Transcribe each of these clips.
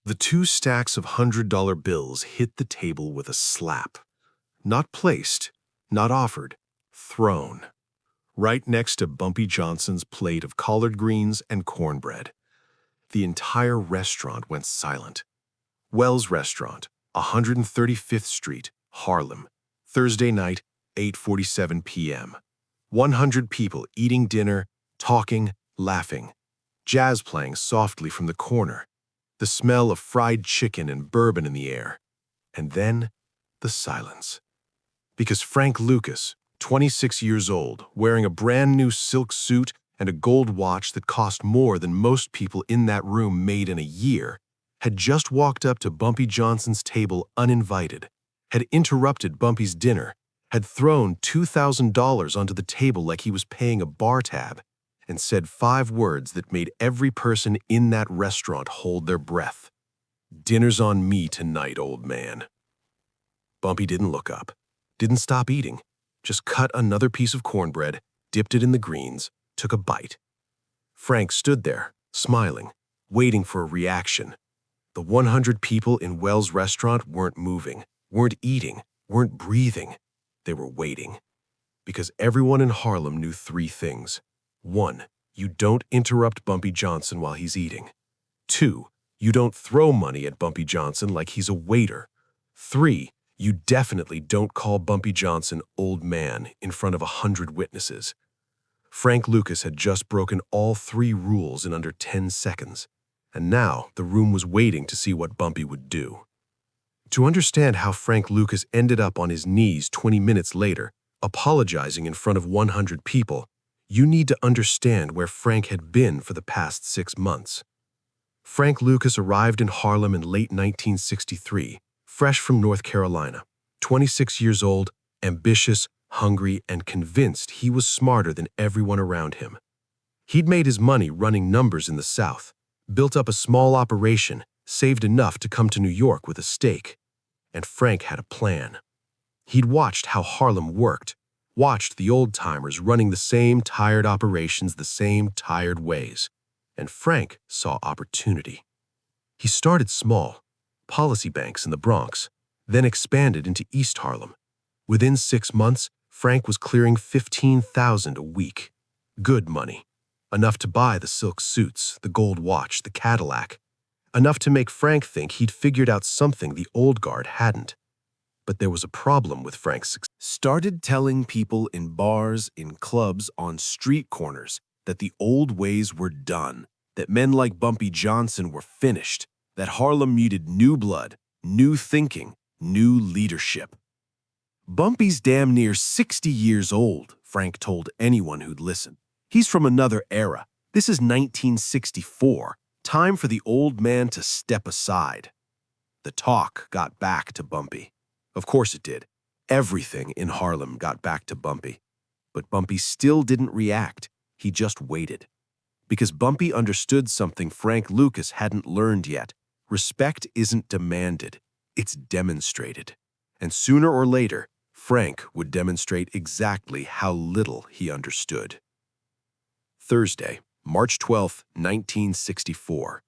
The two stacks of $100 bills hit the table with a slap. Not placed, not offered, thrown. Right next to Bumpy Johnson's plate of collard greens and cornbread. The entire restaurant went silent. Wells Restaurant, 135th Street, Harlem. Thursday night, 8:47 p.m. 100 people eating dinner, talking, laughing. Jazz playing softly from the corner. The smell of fried chicken and bourbon in the air. And then, the silence. Because Frank Lucas, 26 years old, wearing a brand new silk suit and a gold watch that cost more than most people in that room made in a year, had just walked up to Bumpy Johnson's table uninvited, had interrupted Bumpy's dinner, had thrown $2,000 onto the table like he was paying a bar tab, and said 5 words that made every person in that restaurant hold their breath. "Dinner's on me tonight, old man." Bumpy didn't look up, didn't stop eating, just cut another piece of cornbread, dipped it in the greens, took a bite. Frank stood there, smiling, waiting for a reaction. The 100 people in Wells' restaurant weren't moving, weren't eating, weren't breathing. They were waiting. Because everyone in Harlem knew 3 things. 1, you don't interrupt Bumpy Johnson while he's eating. 2, you don't throw money at Bumpy Johnson like he's a waiter. 3, you definitely don't call Bumpy Johnson old man in front of 100 witnesses. Frank Lucas had just broken all 3 rules in under 10 seconds, and now the room was waiting to see what Bumpy would do. To understand how Frank Lucas ended up on his knees 20 minutes later, apologizing in front of 100 people, you need to understand where Frank had been for the past 6 months. Frank Lucas arrived in Harlem in late 1963, fresh from North Carolina, 26 years old, ambitious, hungry, and convinced he was smarter than everyone around him. He'd made his money running numbers in the South, built up a small operation, saved enough to come to New York with a stake. And Frank had a plan. He'd watched how Harlem worked, watched the old-timers running the same tired operations the same tired ways, and Frank saw opportunity. He started small, policy banks in the Bronx, then expanded into East Harlem. Within 6 months, Frank was clearing $15,000 a week. Good money. Enough to buy the silk suits, the gold watch, the Cadillac. Enough to make Frank think he'd figured out something the old guard hadn't. But there was a problem with Frank's success. Started telling people in bars, in clubs, on street corners that the old ways were done, that men like Bumpy Johnson were finished, that Harlem needed new blood, new thinking, new leadership. "Bumpy's damn near 60 years old," Frank told anyone who'd listen. "He's from another era. This is 1964. Time for the old man to step aside." The talk got back to Bumpy. Of course it did. Everything in Harlem got back to Bumpy. But Bumpy still didn't react. He just waited. Because Bumpy understood something Frank Lucas hadn't learned yet. Respect isn't demanded. It's demonstrated. And sooner or later, Frank would demonstrate exactly how little he understood. Thursday, March 12, 1964.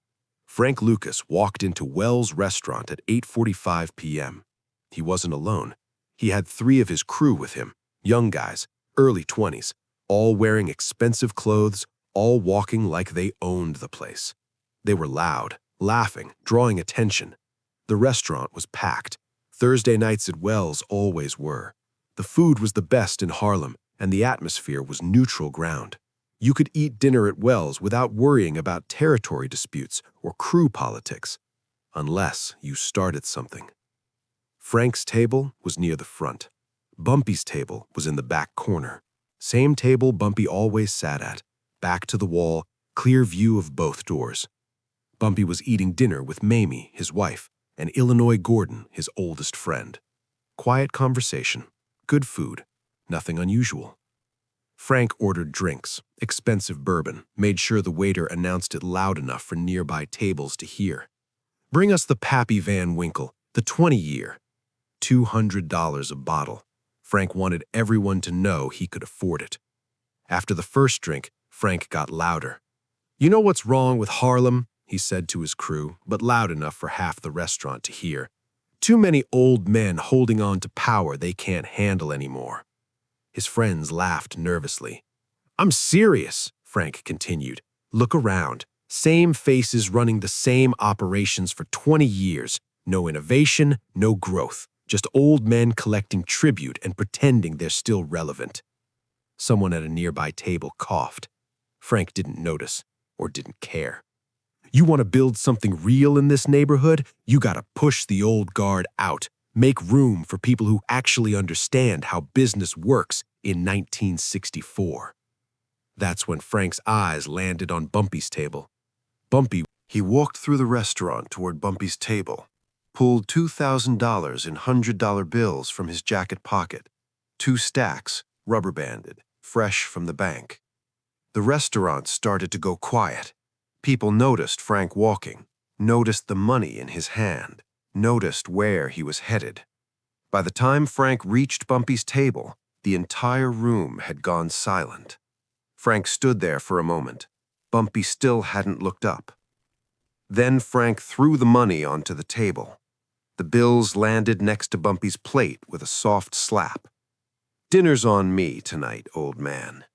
Frank Lucas walked into Wells' restaurant at 8:45 p.m. He wasn't alone. He had 3 of his crew with him, young guys, early 20s, all wearing expensive clothes, all walking like they owned the place. They were loud, laughing, drawing attention. The restaurant was packed. Thursday nights at Wells always were. The food was the best in Harlem, and the atmosphere was neutral ground. You could eat dinner at Wells without worrying about territory disputes or crew politics, unless you started something. Frank's table was near the front. Bumpy's table was in the back corner. Same table Bumpy always sat at, back to the wall, clear view of both doors. Bumpy was eating dinner with Mamie, his wife, and Illinois Gordon, his oldest friend. Quiet conversation, good food, nothing unusual. Frank ordered drinks, expensive bourbon, made sure the waiter announced it loud enough for nearby tables to hear. "Bring us the Pappy Van Winkle, the 20-year. $200 a bottle. Frank wanted everyone to know he could afford it. After the first drink, Frank got louder. "You know what's wrong with Harlem? he said to his crew, but loud enough for half the restaurant to hear. Too many old men holding on to power they can't handle anymore. His friends laughed nervously. I'm serious, Frank continued. Look around. Same faces running the same operations for 20 years. No innovation, no growth. Just old men collecting tribute and pretending they're still relevant. Someone at a nearby table coughed. Frank didn't notice or didn't care. You want to build something real in this neighborhood? You gotta push the old guard out. Make room for people who actually understand how business works in 1964. That's when Frank's eyes landed on Bumpy's table. He walked through the restaurant toward Bumpy's table, pulled $2,000 in $100 bills from his jacket pocket, 2 stacks, rubber-banded, fresh from the bank. The restaurant started to go quiet. People noticed Frank walking, noticed the money in his hand, noticed where he was headed. By the time Frank reached Bumpy's table, the entire room had gone silent. Frank stood there for a moment. Bumpy still hadn't looked up. Then Frank threw the money onto the table. The bills landed next to Bumpy's plate with a soft slap. Dinner's on me tonight, old man.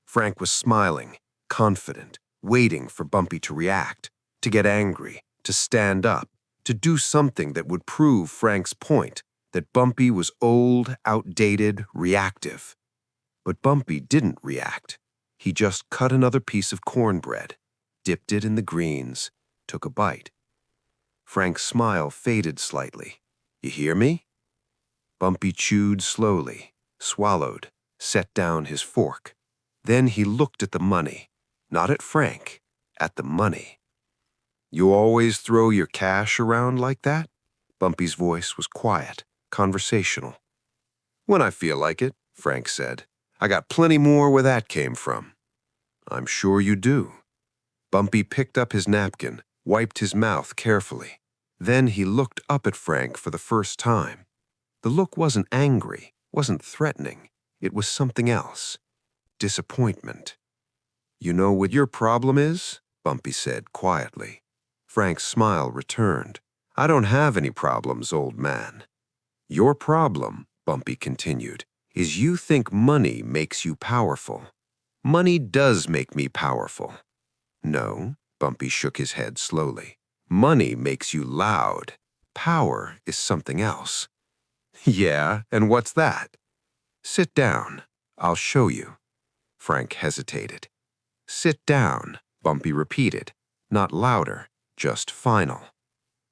Frank was smiling, confident, waiting for Bumpy to react, to get angry, to stand up, to do something that would prove Frank's point, that Bumpy was old, outdated, reactive. But Bumpy didn't react. He just cut another piece of cornbread, dipped it in the greens, took a bite. Frank's smile faded slightly. You hear me? Bumpy chewed slowly, swallowed, set down his fork. Then he looked at the money, not at Frank, at the money. You always throw your cash around like that? Bumpy's voice was quiet, conversational. When I feel like it, Frank said. I got plenty more where that came from. I'm sure you do. Bumpy picked up his napkin, wiped his mouth carefully. Then he looked up at Frank for the first time. The look wasn't angry, wasn't threatening. It was something else. Disappointment. You know what your problem is? Bumpy said quietly. Frank's smile returned. I don't have any problems, old man. Your problem, Bumpy continued, is you think money makes you powerful. Money does make me powerful. No, Bumpy shook his head slowly. Money makes you loud. Power is something else. Yeah, and what's that? Sit down. I'll show you. Frank hesitated. Sit down, Bumpy repeated, not louder, just final.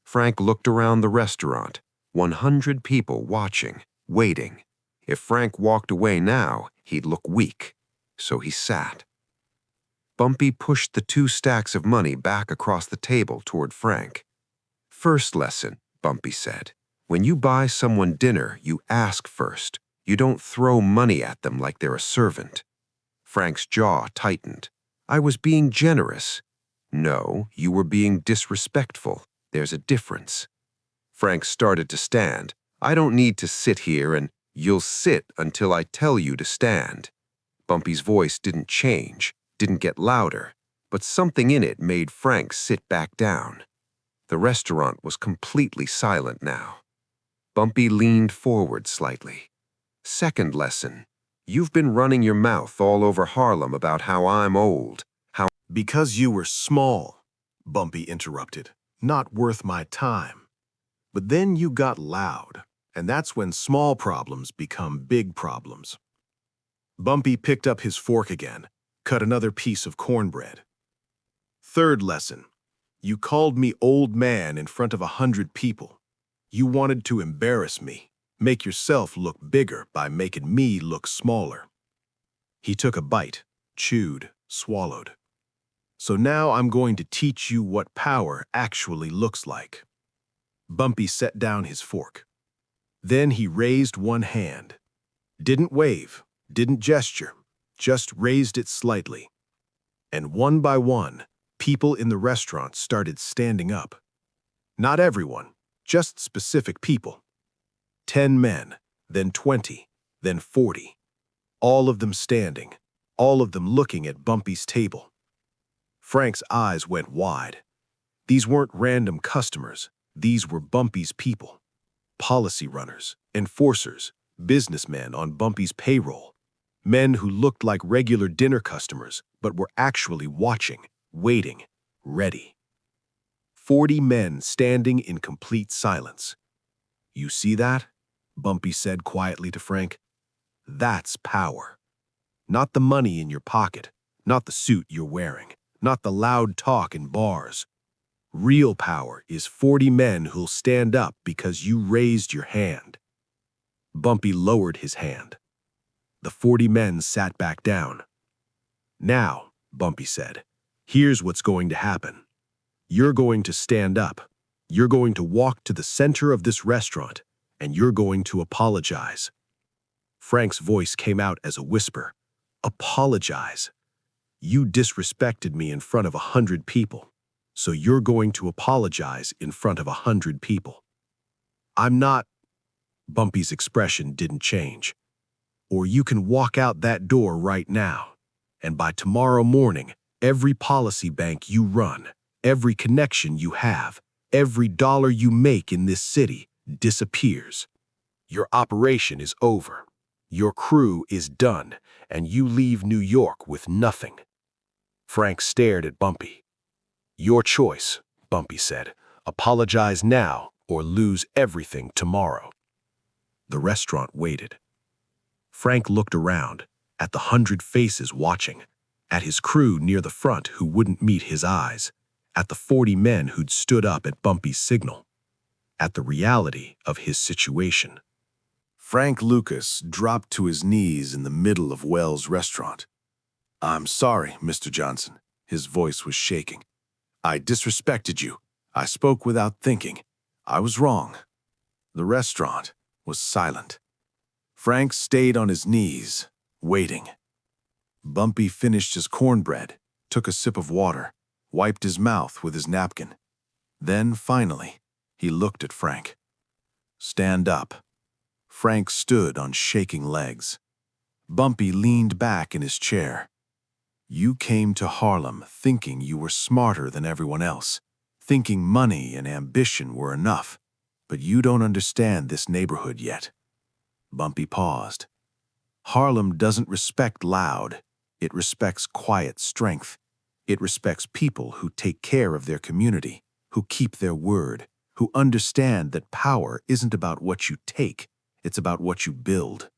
Frank looked around the restaurant, 100 people watching, waiting. If Frank walked away now, he'd look weak. So he sat. Bumpy pushed the 2 stacks of money back across the table toward Frank. First lesson, Bumpy said. When you buy someone dinner, you ask first. You don't throw money at them like they're a servant. Frank's jaw tightened. I was being generous. No, you were being disrespectful. There's a difference. Frank started to stand. I don't need to sit here and you'll sit until I tell you to stand. Bumpy's voice didn't change, didn't get louder, but something in it made Frank sit back down. The restaurant was completely silent now. Bumpy leaned forward slightly. Second lesson. You've been running your mouth all over Harlem about how I'm old, how— Because you were small, Bumpy interrupted. Not worth my time. But then you got loud, and that's when small problems become big problems. Bumpy picked up his fork again, cut another piece of cornbread. Third lesson. You called me old man in front of 100 people. You wanted to embarrass me, make yourself look bigger by making me look smaller. He took a bite, chewed, swallowed. So now I'm going to teach you what power actually looks like. Bumpy set down his fork. Then he raised one hand. Didn't wave, didn't gesture, just raised it slightly. And one by one, people in the restaurant started standing up. Not everyone, just specific people. 10 men, then 20, then 40. All of them standing, all of them looking at Bumpy's table. Frank's eyes went wide. These weren't random customers. These were Bumpy's people. Policy runners, enforcers, businessmen on Bumpy's payroll. Men who looked like regular dinner customers, but were actually watching, waiting, ready. 40 men standing in complete silence. "You see that?" Bumpy said quietly to Frank. "That's power. Not the money in your pocket, not the suit you're wearing, not the loud talk in bars. Real power is 40 men who'll stand up because you raised your hand." Bumpy lowered his hand. The 40 men sat back down. "Now," Bumpy said, "here's what's going to happen. You're going to stand up. You're going to walk to the center of this restaurant, and you're going to apologize." Frank's voice came out as a whisper. "Apologize. You disrespected me in front of 100 people, so you're going to apologize in front of 100 people." "I'm not—" Bumpy's expression didn't change. "Or you can walk out that door right now, and by tomorrow morning, every policy bank you run, every connection you have, every dollar you make in this city disappears. Your operation is over. Your crew is done, and you leave New York with nothing." Frank stared at Bumpy. "Your choice," Bumpy said. "Apologize now or lose everything tomorrow." The restaurant waited. Frank looked around, at the 100 faces watching, at his crew near the front who wouldn't meet his eyes, at the 40 men who'd stood up at Bumpy's signal, at the reality of his situation. Frank Lucas dropped to his knees in the middle of Wells' restaurant. "I'm sorry, Mr. Johnson." His voice was shaking. "I disrespected you. I spoke without thinking. I was wrong." The restaurant was silent. Frank stayed on his knees, waiting. Bumpy finished his cornbread, took a sip of water, wiped his mouth with his napkin. Then, finally, he looked at Frank. "Stand up." Frank stood on shaking legs. Bumpy leaned back in his chair. "You came to Harlem thinking you were smarter than everyone else, thinking money and ambition were enough, but you don't understand this neighborhood yet." Bumpy paused. "Harlem doesn't respect loud. It respects quiet strength. It respects people who take care of their community, who keep their word, who understand that power isn't about what you take, it's about what you build."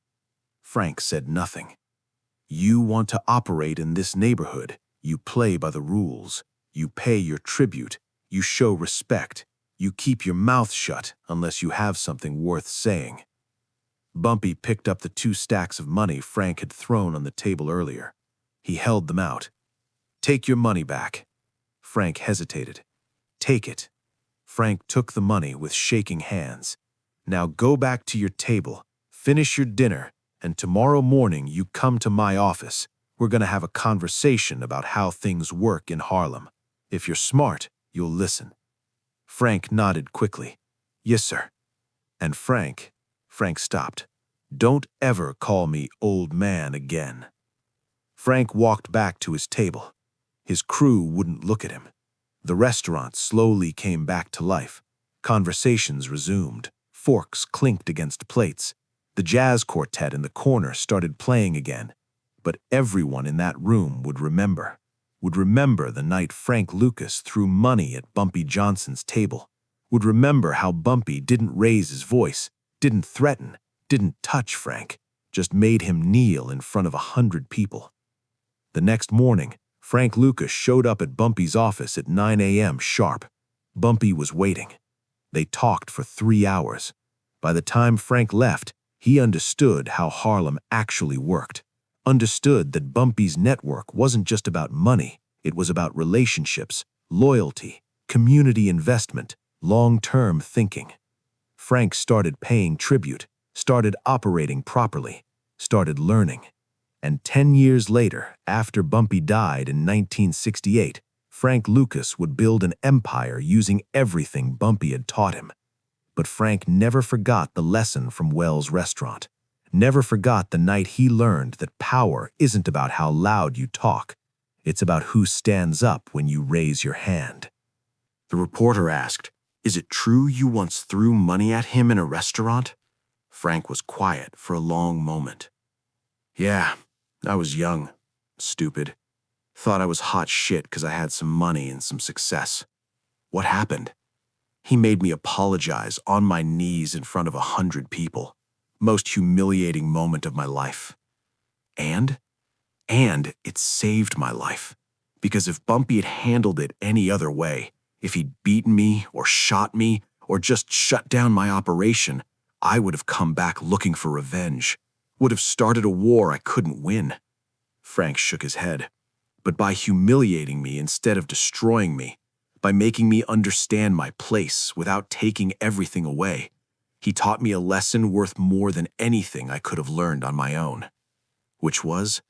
Frank said nothing. "You want to operate in this neighborhood. You play by the rules. You pay your tribute. You show respect. You keep your mouth shut unless you have something worth saying." Bumpy picked up the 2 stacks of money Frank had thrown on the table earlier. He held them out. "Take your money back." Frank hesitated. "Take it." Frank took the money with shaking hands. "Now go back to your table, finish your dinner, and tomorrow morning you come to my office. We're going to have a conversation about how things work in Harlem. If you're smart, you'll listen." Frank nodded quickly. "Yes, sir." And Frank stopped. "Don't ever call me old man again." Frank walked back to his table. His crew wouldn't look at him. The restaurant slowly came back to life. Conversations resumed. Forks clinked against plates. The jazz quartet in the corner started playing again. But everyone in that room would remember the night Frank Lucas threw money at Bumpy Johnson's table, would remember how Bumpy didn't raise his voice, didn't threaten, didn't touch Frank, just made him kneel in front of 100 people. The next morning, Frank Lucas showed up at Bumpy's office at 9 a.m. sharp. Bumpy was waiting. They talked for 3 hours. By the time Frank left, he understood how Harlem actually worked. Understood that Bumpy's network wasn't just about money, it was about relationships, loyalty, community investment, long-term thinking. Frank started paying tribute, started operating properly, started learning. And 10 years later, after Bumpy died in 1968, Frank Lucas would build an empire using everything Bumpy had taught him. But Frank never forgot the lesson from Wells' restaurant. Never forgot the night he learned that power isn't about how loud you talk. It's about who stands up when you raise your hand. The reporter asked, "Is it true you once threw money at him in a restaurant?" Frank was quiet for a long moment. "Yeah, I was young, stupid. Thought I was hot shit because I had some money and some success. What happened? He made me apologize on my knees in front of 100 people. Most humiliating moment of my life. And it saved my life. Because if Bumpy had handled it any other way, if he'd beaten me or shot me or just shut down my operation, I would have come back looking for revenge. Would have started a war I couldn't win." Frank shook his head. "But by humiliating me instead of destroying me, by making me understand my place without taking everything away, he taught me a lesson worth more than anything I could have learned on my own. Which was,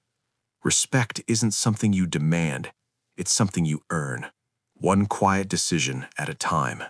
respect isn't something you demand, it's something you earn, one quiet decision at a time."